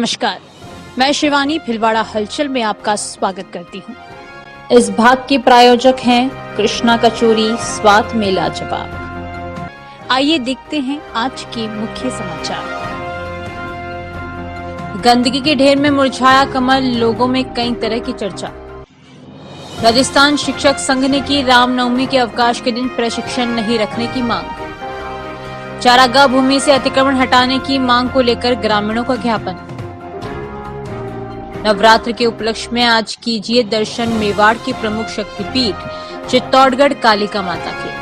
नमस्कार, मैं शिवानी भिलवाड़ा हलचल में आपका स्वागत करती हूँ। इस भाग के प्रायोजक हैं कृष्णा कचोरी, स्वाद में लाजवाब। आइए देखते हैं आज के मुख्य समाचार। गंदगी के ढेर में मुरझाया कमल, लोगों में कई तरह की चर्चा। राजस्थान शिक्षक संघ ने की रामनवमी के अवकाश के दिन प्रशिक्षण नहीं रखने की मांग। चारागाह भूमि से अतिक्रमण हटाने की मांग को लेकर ग्रामीणों का ज्ञापन। नवरात्र के उपलक्ष्य में आज कीजिए दर्शन मेवाड़ की प्रमुख शक्तिपीठ चित्तौड़गढ़ कालिका माता के।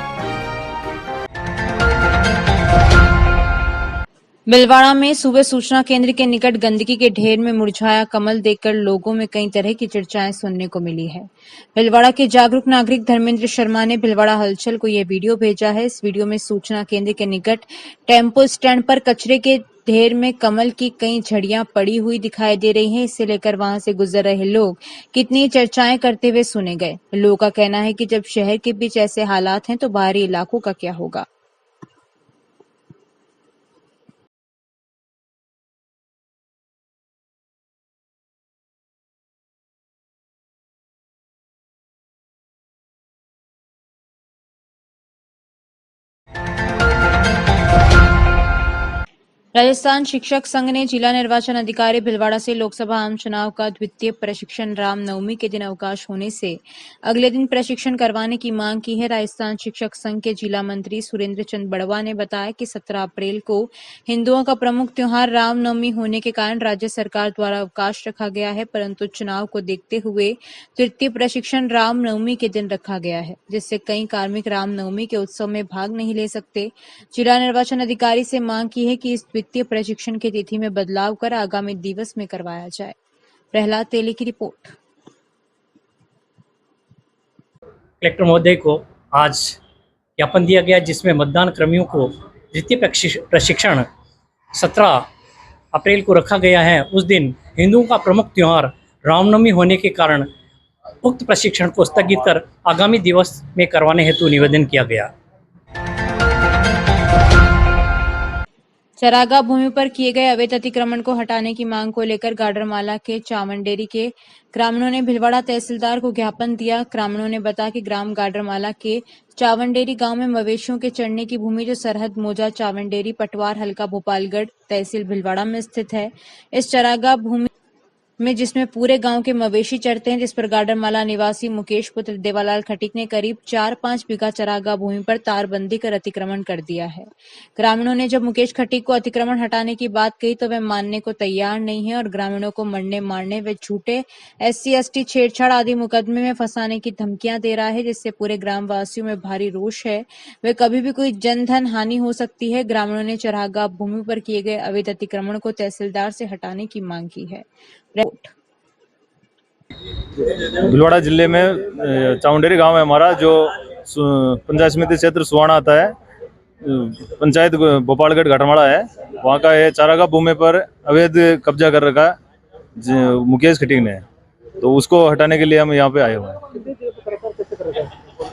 भिलवाड़ा में सूबे सूचना केंद्र के निकट गंदगी के ढेर में मुरझाया कमल देखकर लोगों में कई तरह की चर्चाएं सुनने को मिली है। भिलवाड़ा के जागरूक नागरिक धर्मेंद्र शर्मा ने भिलवाड़ा हलचल को यह वीडियो भेजा है। इस वीडियो में सूचना केंद्र के निकट टेम्पो स्टैंड पर कचरे के ढेर में कमल की कई झड़ियां पड़ी हुई दिखाई दे रही हैं। इससे लेकर वहां से गुजर रहे लोग कितनी चर्चाएं करते हुए सुने गए। लोगों का कहना है कि जब शहर के बीच ऐसे हालात हैं तो बाहरी इलाकों का क्या होगा। राजस्थान शिक्षक संघ ने जिला निर्वाचन अधिकारी भिलवाड़ा से लोकसभा आम चुनाव का द्वितीय प्रशिक्षण रामनवमी के दिन अवकाश होने से अगले दिन प्रशिक्षण करवाने की मांग की है। राजस्थान शिक्षक संघ के जिला मंत्री सुरेंद्र चंद बड़वा ने बताया कि 17 अप्रैल को हिंदुओं का प्रमुख त्योहार रामनवमी होने के कारण राज्य सरकार द्वारा अवकाश रखा गया है, परंतु चुनाव को देखते हुए तृतीय प्रशिक्षण रामनवमी के दिन रखा गया है, जिससे कई कार्मिक रामनवमी के उत्सव में भाग नहीं ले सकते। जिला निर्वाचन अधिकारी से मांग की है कि इस द्वितीय प्रशिक्षण की तिथि में बदलाव कर आगामी दिवस में करवाया जाए। प्रहलाद तेली की रिपोर्ट। कलेक्टर महोदय को आज ज्ञापन दिया गया, जिसमें मतदान कर्मियों को द्वितीय प्रशिक्षण 17 अप्रैल को रखा गया है। उस दिन हिंदुओं का प्रमुख त्योहार रामनवमी होने के कारण उक्त प्रशिक्षण को स्थगित कर आगामी दिवस में करवाने हेतु निवेदन किया गया। चरागाह भूमि पर किए गए अवैध अतिक्रमण को हटाने की मांग को लेकर गाडरमाला के चावंडेरी के ग्रामीणों ने भिलवाड़ा तहसीलदार को ज्ञापन दिया। ग्रामीणों ने बताया कि ग्राम गाडरमाला के चावंडेरी गांव में मवेशियों के चढ़ने की भूमि जो सरहद मोजा चावंडेरी पटवार हल्का भोपालगढ़ तहसील भिलवाड़ा में स्थित है। इस चरागाह भूमि में जिसमें पूरे गांव के मवेशी चढ़ते हैं, जिस पर गाडरमाला निवासी मुकेश पुत्र देवालाल खटीक ने करीब 4-5 बीघा चरागाह भूमि पर तारबंदी कर अतिक्रमण कर दिया है। ग्रामीणों ने जब मुकेश खटीक को अतिक्रमण हटाने की बात कही तो वह मानने को तैयार नहीं है और ग्रामीणों को मरने मारने व झूठे SC/ST छेड़छाड़ आदि मुकदमे में फंसाने की धमकियां दे रहा है, जिससे पूरे ग्रामवासियों में भारी रोष है। वे कभी भी कोई जनधन हानि हो सकती है। ग्रामीणों ने चरागाह भूमि पर किए गए अवैध अतिक्रमण को तहसीलदार से हटाने की मांग की है। भिलवाड़ा जिले में चावंडेरी गांव है हमारा, जो पंचायत समिति क्षेत्र सुहाना आता है। पंचायत भोपालगढ़ घाटमाड़ा है। वहाँ का ये चारागाह भूमि पर अवैध कब्जा कर रखा मुकेश खटीक ने, तो उसको हटाने के लिए हम यहाँ पे आए हुए हैं।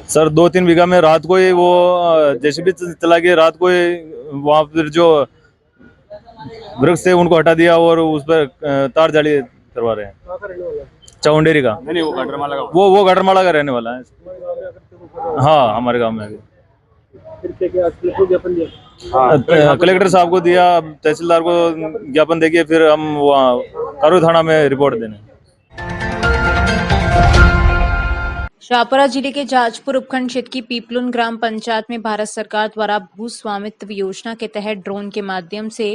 सर 2-3 बीघा में रात को ही वो जैसे भी चला गया, रात को ही वहाँ पर जो वृक्ष थे उनको हटा दिया और उस पर तार जाली करवा रहे हैं। चावंडेरी का नहीं, वो गाडरमाला का रहने वाला है। हाँ, हमारे गांव में कलेक्टर साहब को दिया, तहसीलदार को ज्ञापन देके फिर हम वहाँ कारू थाना में रिपोर्ट देने। शाहपुरा जिले के जाजपुर उपखंड क्षेत्र की पीपलुन ग्राम पंचायत में भारत सरकार द्वारा भू स्वामित्व योजना के तहत ड्रोन के माध्यम से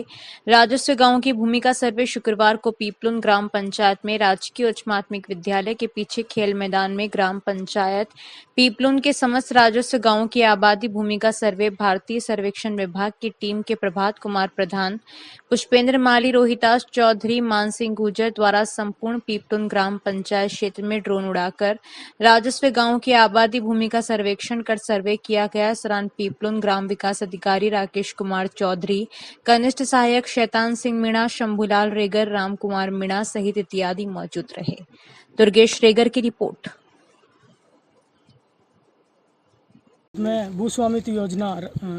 राजस्व गांवों की भूमि का सर्वे शुक्रवार को पीपलुन ग्राम पंचायत में राजकीय उच्च माध्यमिक विद्यालय के पीछे खेल मैदान में ग्राम पंचायत पीपलुन के समस्त राजस्व गांवों की आबादी भूमि का सर्वे भारतीय सर्वेक्षण विभाग की टीम के प्रभात कुमार प्रधान, पुष्पेंद्र माली, रोहितास चौधरी, मानसिंह गुर्जर द्वारा संपूर्ण पीपलुन ग्राम पंचायत क्षेत्र में ड्रोन उड़ाकर राजस्व गांवों की आबादी भूमि का सर्वेक्षण कर सर्वे किया गया। सरान पीपलुन ग्राम विकास अधिकारी राकेश कुमार चौधरी, कनिष्ठ सहायक शैतान सिंह मीणा, शंभूलाल रेगर, राम कुमार मीणा सहित इत्यादि मौजूद रहे। दुर्गेश रेगर की रिपोर्ट। में भू स्वामित्व योजना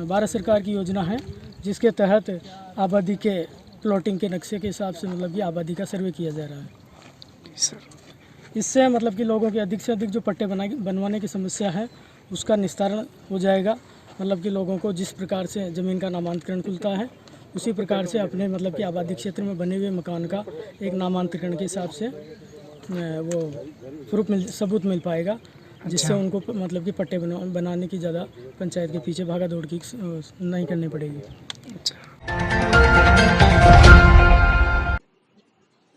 भारत सरकार की योजना है, जिसके तहत आबादी के प्लॉटिंग के नक्शे के हिसाब से मतलब कि आबादी का सर्वे किया जा रहा है। इससे मतलब कि लोगों के अधिक से अधिक जो पट्टे बनवाने की समस्या है उसका निस्तारण हो जाएगा। मतलब कि लोगों को जिस प्रकार से ज़मीन का नामांतरण खुलता है उसी प्रकार से अपने मतलब कि आबादी क्षेत्र में बने हुए मकान का एक नामांतरण के हिसाब से वो सबूत मिल पाएगा, जिससे उनको मतलब कि पट्टे बनाने की ज़्यादा पंचायत के पीछे भागा दौड़ की नहीं करनी पड़ेगी।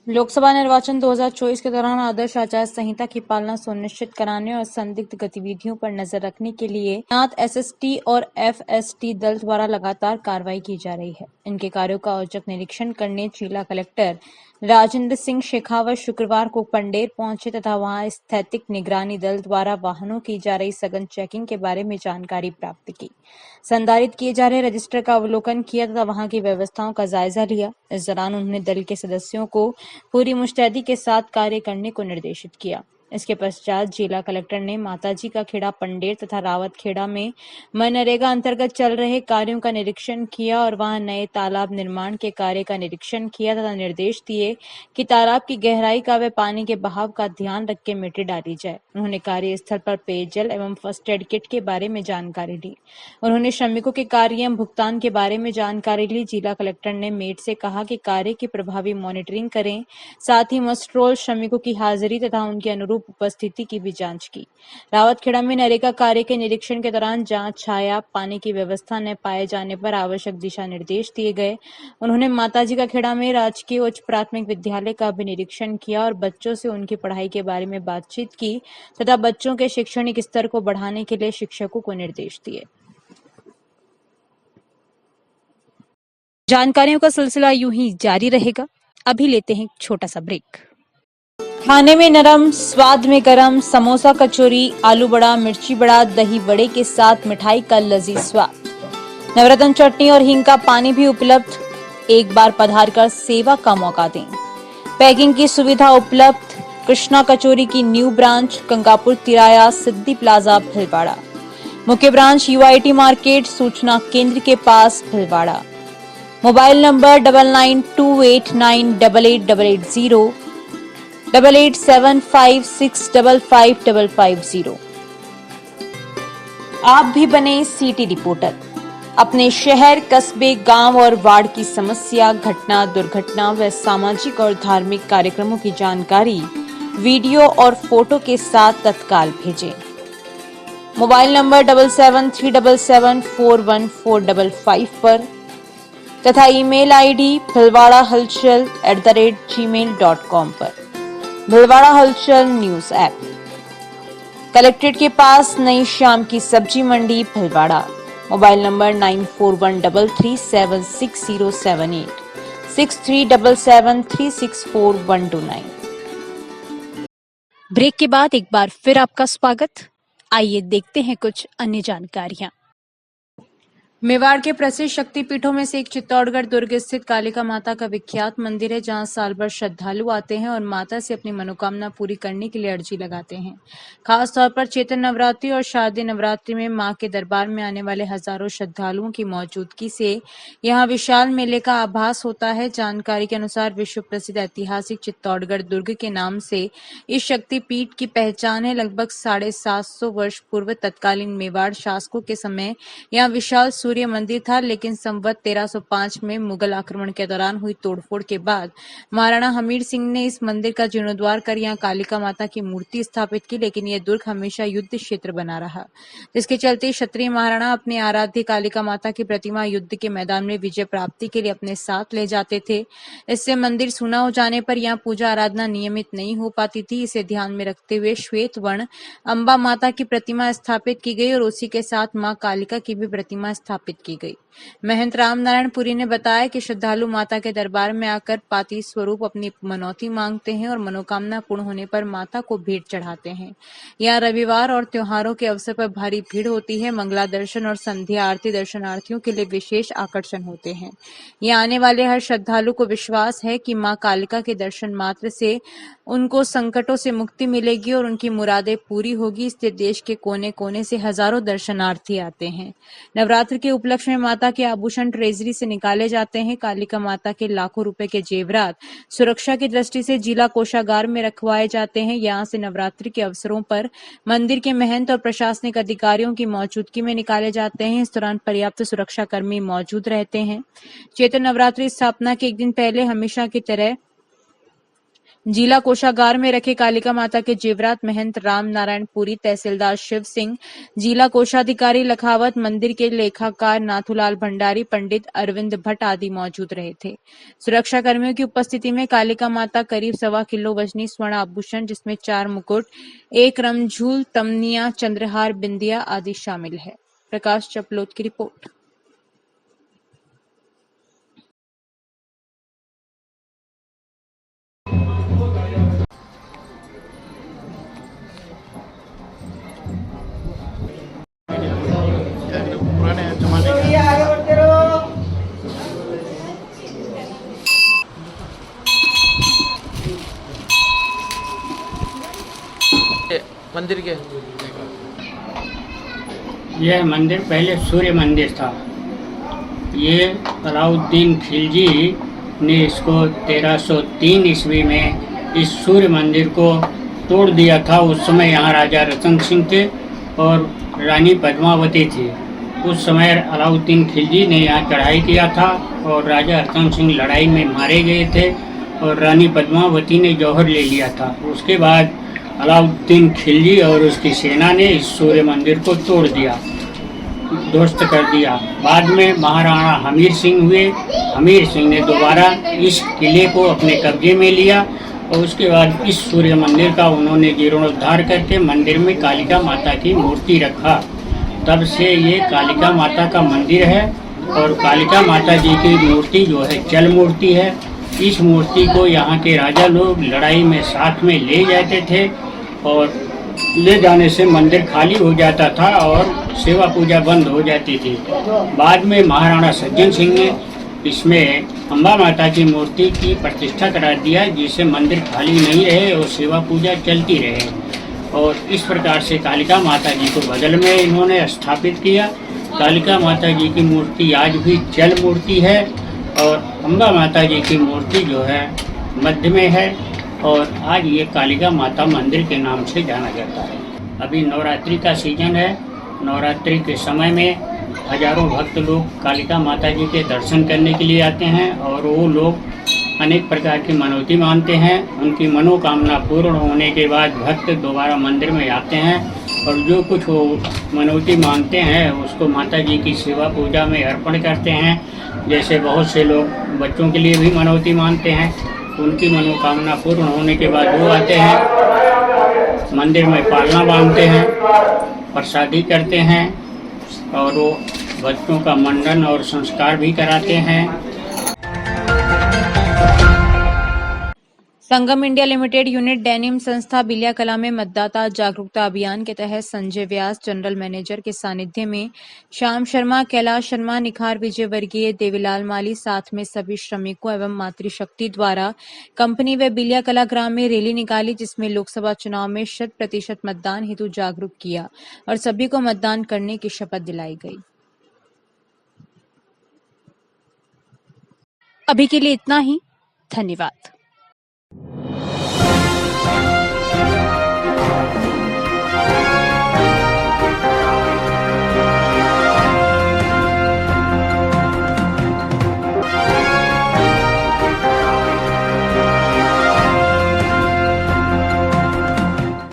लोकसभा निर्वाचन 2024 के दौरान आदर्श आचार संहिता की पालना सुनिश्चित कराने और संदिग्ध गतिविधियों पर नजर रखने के लिए तैनात एसएसटी और एफएसटी दल द्वारा लगातार कार्रवाई की जा रही है। इनके कार्यों का औचक निरीक्षण करने जिला कलेक्टर राजेंद्र सिंह शेखावत शुक्रवार को पंडेर पहुंचे तथा वहां स्थैतिक निगरानी दल द्वारा वाहनों की जा रही सघन चेकिंग के बारे में जानकारी प्राप्त की। संधारित किए जा रहे रजिस्टर का अवलोकन किया तथा वहां की व्यवस्थाओं का जायजा लिया। इस दौरान उन्होंने दल के सदस्यों को पूरी मुस्तैदी के साथ कार्य करने को निर्देशित किया। इसके पश्चात जिला कलेक्टर ने माताजी का खेड़ा पंडेर तथा रावत खेड़ा में मनरेगा अंतर्गत चल रहे कार्यों का निरीक्षण किया और वहां नए तालाब निर्माण के कार्य का निरीक्षण किया तथा निर्देश दिए कि तालाब की गहराई का व पानी के बहाव का ध्यान रख के मिट्टी डाली जाए। उन्होंने कार्यस्थल पर पेयजल एवं फर्स्ट एड किट के बारे में जानकारी ली। उन्होंने श्रमिकों के कार्य एवं भुगतान के बारे में जानकारी ली। जिला कलेक्टर ने मेट से कहा कि कार्य की प्रभावी मॉनिटरिंग करें, साथ ही मस्ट रोल श्रमिकों की हाजिरी तथा उनके अनुरूप उपस्थिति की भी जांच की। रावतखेड़ा में नरेगा कार्य के निरीक्षण के दौरान जहां छाया पानी की व्यवस्था न पाए जाने पर आवश्यक दिशा निर्देश दिए गए। उन्होंने माताजी का खेड़ा में राजकीय उच्च प्राथमिक विद्यालय का भी निरीक्षण किया और बच्चों से उनकी पढ़ाई के बारे में बातचीत की तथा बच्चों के शैक्षणिक स्तर को बढ़ाने के लिए शिक्षकों को निर्देश दिए। जानकारियों का सिलसिला यूं ही जारी रहेगा। अभी लेते हैं एक छोटा सा ब्रेक। खाने में नरम, स्वाद में गरम, समोसा, कचौरी, आलू बड़ा, मिर्ची बड़ा, दही बड़े के साथ मिठाई का लजीज स्वाद, नवरत्न चटनी और हींग का पानी भी उपलब्ध। एक बार पधार कर सेवा का मौका दें। पैकिंग की सुविधा उपलब्ध। कृष्णा कचौरी की न्यू ब्रांच गंगापुर तिराया, सिद्धि प्लाजा, भीलवाड़ा। मुख्य ब्रांच यूआईटी मार्केट, सूचना केंद्र के पास, भीलवाड़ा। Mobile number 9928988880, 8875655550। आप भी बने सिटी रिपोर्टर। अपने शहर, कस्बे, गांव और वार्ड की समस्या, घटना, दुर्घटना व सामाजिक और धार्मिक कार्यक्रमों की जानकारी वीडियो और फोटो के साथ तत्काल भेजें। मोबाइल नंबर 7737741455 पर तथा ईमेल आईडी bhilwadahalchal@gmail.com पर। भीलवाड़ा हलचल न्यूज ऐप। कलेक्ट्रेट के पास नई शाम की सब्जी मंडी, भीलवाड़ा। Mobile number 9413376078, 6377364129। ब्रेक के बाद एक बार फिर आपका स्वागत। आइए देखते हैं कुछ अन्य जानकारियां। मेवाड़ के प्रसिद्ध शक्तिपीठों में से एक चित्तौड़गढ़ दुर्ग स्थित कालिका माता का विख्यात मंदिर है, जहां साल भर श्रद्धालु आते हैं और माता से अपनी मनोकामना पूरी करने के लिए अर्जी लगाते हैं। खास तौर पर चैत्र नवरात्रि और शारदीय नवरात्रि में मां के दरबार में आने वाले हजारों श्रद्धालुओं की मौजूदगी से यहां विशाल मेले का आभास होता है। जानकारी के अनुसार विश्व प्रसिद्ध ऐतिहासिक चित्तौड़गढ़ दुर्ग के नाम से इस शक्तिपीठ की पहचान है। लगभग 750 वर्ष पूर्व तत्कालीन मेवाड़ शासकों के समय यहाँ विशाल सूर्य मंदिर था, लेकिन संवत 1305 में मुगल आक्रमण के दौरान हुई तोड़फोड़ के बाद महाराणा हमीर सिंह ने इस मंदिर का जीर्णोद्धार कर यहाँ कालिका माता की मूर्ति स्थापित की। लेकिन यह दुर्ग हमेशा युद्ध क्षेत्र बना रहा, जिसके चलते क्षत्रिय महाराणा अपने आराध्य कालिका माता की प्रतिमा युद्ध के मैदान में विजय प्राप्ति के लिए अपने साथ ले जाते थे। इससे मंदिर सूना हो जाने पर यहाँ पूजा आराधना नियमित नहीं हो पाती थी। इसे ध्यान में रखते हुए श्वेत वर्ण अम्बा माता की प्रतिमा स्थापित की गई और उसी के साथ मां कालिका की भी प्रतिमा स्थापित की गई। महंत राम नारायण पुरी ने बताया कि श्रद्धालु माता के दरबार में आकर पाती स्वरूप अपनी मनौती मांगते हैं और मनोकामना पूर्ण होने पर माता को भेंट चढ़ाते हैं। यहाँ रविवार और त्योहारों के अवसर पर भारी भीड़ होती है। मंगला दर्शन और संध्या आरती दर्शनार्थियों के लिए विशेष आकर्षण होते हैं। यहाँ आने वाले हर श्रद्धालु को विश्वास है कि मां कालिका के दर्शन मात्र से उनको संकटों से मुक्ति मिलेगी और उनकी मुरादें पूरी होगी। इसलिए देश के कोने कोने से हजारों दर्शनार्थी आते हैं। नवरात्र के उपलक्ष्य में माता के आभूषण ट्रेजरी से निकाले जाते हैं। कालिका माता के लाखों रुपए के जेवरात सुरक्षा की दृष्टि से जिला कोषागार में रखवाए जाते हैं। यहां से नवरात्रि के अवसरों पर मंदिर के महंत और प्रशासनिक अधिकारियों की मौजूदगी में निकाले जाते हैं। इस दौरान पर्याप्त सुरक्षा कर्मी मौजूद रहते हैं। चैत्र नवरात्रि स्थापना के एक दिन पहले हमेशा की तरह जिला कोषागार में रखे कालिका माता के जेवरात महंत राम नारायण पुरी, तहसीलदार शिव सिंह, जिला कोषाधिकारी लखावत, मंदिर के लेखाकार नाथूलाल भंडारी, पंडित अरविंद भट्ट आदि मौजूद रहे थे। सुरक्षा कर्मियों की उपस्थिति में कालिका माता करीब 1.25 किलो वजनी स्वर्ण आभूषण जिसमें 4 मुकुट, 1 रमझूल, तमनिया, चंद्रहार, बिंदिया आदि शामिल है। प्रकाश चपलोत की रिपोर्ट। पुराने जमाने के मंदिर के यह मंदिर पहले सूर्य मंदिर था। ये अलाउद्दीन खिलजी ने इसको 1303 ईस्वी में इस सूर्य मंदिर को तोड़ दिया था। उस समय यहाँ राजा रतन सिंह थे और रानी पद्मावती थी। उस समय अलाउद्दीन खिलजी ने यहाँ चढ़ाई किया था और राजा रतन सिंह लड़ाई में मारे गए थे और रानी पद्मावती ने जौहर ले लिया था। उसके बाद अलाउद्दीन खिलजी और उसकी सेना ने इस सूर्य मंदिर को तोड़ दिया, ध्वस्त कर दिया। बाद में महाराणा हमीर सिंह हुए। हमीर सिंह ने दोबारा इस किले को अपने कब्जे में लिया और उसके बाद इस सूर्य मंदिर का उन्होंने जीर्णोद्धार करके मंदिर में कालिका माता की मूर्ति रखा। तब से ये कालिका माता का मंदिर है और कालिका माता जी की मूर्ति जो है जल मूर्ति है। इस मूर्ति को यहाँ के राजा लोग लड़ाई में साथ में ले जाते थे और ले जाने से मंदिर खाली हो जाता था और सेवा पूजा बंद हो जाती थी। बाद में महाराणा सज्जन सिंह ने इसमें अम्बा माता की मूर्ति की प्रतिष्ठा करा दिया, जिससे मंदिर खाली नहीं रहे और सेवा पूजा चलती रहे। और इस प्रकार से कालिका माता जी को बगल में इन्होंने स्थापित किया। कालिका माता जी की मूर्ति आज भी जल मूर्ति है और अम्बा माता जी की मूर्ति जो है मध्य में है और आज ये कालिका माता मंदिर के नाम से जाना जाता है। अभी नवरात्रि का सीजन है। नवरात्रि के समय में हजारों भक्त लोग कालिका माता जी के दर्शन करने के लिए आते हैं और वो लोग अनेक प्रकार की मनौती मानते हैं। उनकी मनोकामना पूर्ण होने के बाद भक्त दोबारा मंदिर में आते हैं और जो कुछ वो मनौती मानते हैं उसको माता जी की सेवा पूजा में अर्पण करते हैं। जैसे बहुत से लोग बच्चों के लिए भी मनौती मानते हैं, उनकी मनोकामना पूर्ण होने के बाद वो आते हैं, मंदिर में पालना बांधते हैं, प्रसादी करते हैं और वो बच्चों का मंडन और संस्कार भी कराते हैं। संगम इंडिया लिमिटेड यूनिट डेनिम संस्था बिलिया कला में मतदाता जागरूकता अभियान के तहत संजय व्यास जनरल मैनेजर के सानिध्य में श्याम शर्मा, कैलाश शर्मा, निखार विजय वर्गीय, देवीलाल माली साथ में सभी श्रमिकों एवं मातृशक्ति द्वारा कंपनी व बिलिया कला ग्राम में रैली निकाली, जिसमें लोकसभा चुनाव में 100% मतदान हेतु जागरूक किया और सभी को मतदान करने की शपथ दिलाई गई। अभी के लिए इतना ही। धन्यवाद।